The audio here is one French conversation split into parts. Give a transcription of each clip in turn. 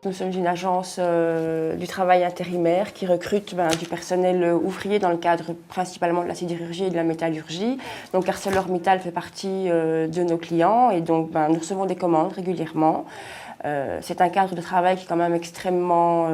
Nous sommes une agence du travail intérimaire qui recrute du personnel ouvrier dans le cadre principalement de la sidérurgie et de la métallurgie. Donc ArcelorMittal fait partie de nos clients et donc nous recevons des commandes régulièrement. C'est un cadre de travail qui est quand même extrêmement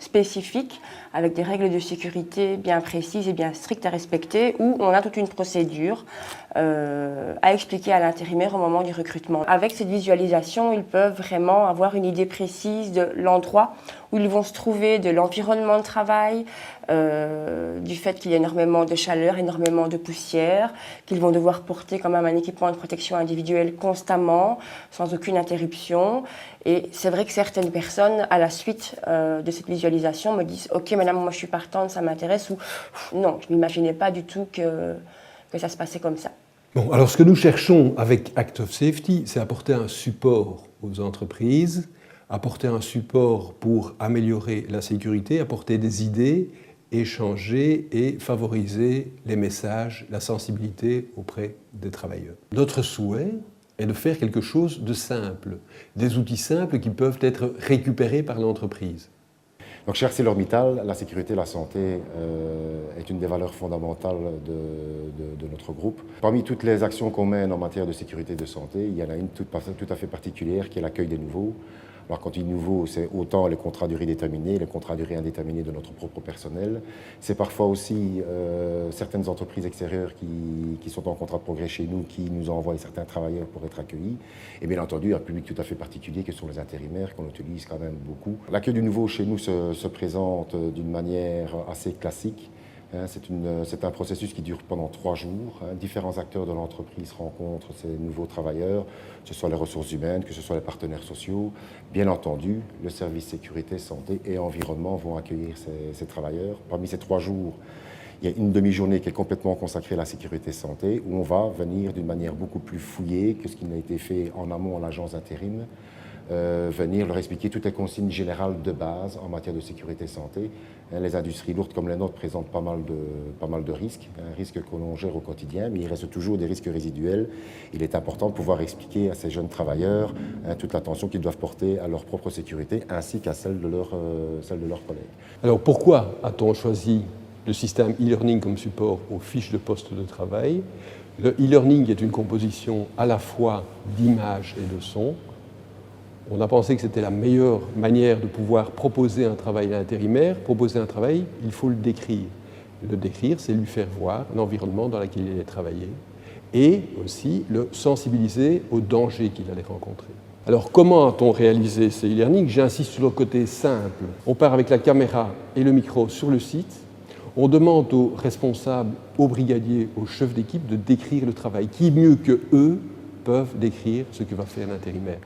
spécifique, avec des règles de sécurité bien précises et bien strictes à respecter, où on a toute une procédure à expliquer à l'intérimaire au moment du recrutement. Avec cette visualisation, ils peuvent vraiment avoir une idée précise de l'endroit où ils vont se trouver, de l'environnement de travail, du fait qu'il y a énormément de chaleur, énormément de poussière, qu'ils vont devoir porter quand même un équipement de protection individuelle constamment, sans aucune interruption. Et c'est vrai que certaines personnes, à la suite de cette visualisation, me disent « Ok, madame, moi je suis partante, ça m'intéresse » ou « Non, je ne m'imaginais pas du tout que ça se passait comme ça ». Bon, alors ce que nous cherchons avec Act of Safety, c'est apporter un support aux entreprises, apporter un support pour améliorer la sécurité, apporter des idées, échanger et favoriser les messages, la sensibilité auprès des travailleurs. Notre souhait est de faire quelque chose de simple, des outils simples qui peuvent être récupérés par l'entreprise. Donc chez ArcelorMittal, la sécurité et la santé est une des valeurs fondamentales de notre groupe. Parmi toutes les actions qu'on mène en matière de sécurité et de santé, il y en a une tout à fait particulière qui est l'accueil des nouveaux. Alors quand il dit nouveau, c'est autant les contrats à durée déterminée, les contrats à durée indéterminée de notre propre personnel. C'est parfois aussi certaines entreprises extérieures qui sont en contrat de progrès chez nous, qui nous envoient certains travailleurs pour être accueillis. Et bien entendu, un public tout à fait particulier que sont les intérimaires, qu'on utilise quand même beaucoup. L'accueil du nouveau chez nous se présente d'une manière assez classique. C'est un processus qui dure pendant 3 jours. Différents acteurs de l'entreprise rencontrent ces nouveaux travailleurs, que ce soit les ressources humaines, que ce soit les partenaires sociaux. Bien entendu, le service sécurité, santé et environnement vont accueillir ces travailleurs. Parmi ces 3 jours, il y a une demi-journée qui est complètement consacrée à la sécurité santé, où on va venir d'une manière beaucoup plus fouillée que ce qui n'a été fait en amont à l'agence intérim. Venir leur expliquer toutes les consignes générales de base en matière de sécurité et santé. Les industries lourdes comme les nôtres présentent pas mal de risques, risques que l'on gère au quotidien, mais il reste toujours des risques résiduels. Il est important de pouvoir expliquer à ces jeunes travailleurs toute l'attention qu'ils doivent porter à leur propre sécurité ainsi qu'à celle de leurs collègues. Alors pourquoi a-t-on choisi le système e-learning comme support aux fiches de poste de travail? Le e-learning est une composition à la fois d'images et de sons. On a pensé que c'était la meilleure manière de pouvoir proposer un travail à l'intérimaire. Proposer un travail, il faut le décrire. Le décrire, c'est lui faire voir l'environnement dans lequel il est travaillé et aussi le sensibiliser aux dangers qu'il allait rencontrer. Alors comment a-t-on réalisé ce e-learning? J'insiste sur le côté simple. On part avec la caméra et le micro sur le site. On demande aux responsables, aux brigadiers, aux chefs d'équipe de décrire le travail. Qui mieux que eux peuvent décrire ce que va faire l'intérimaire?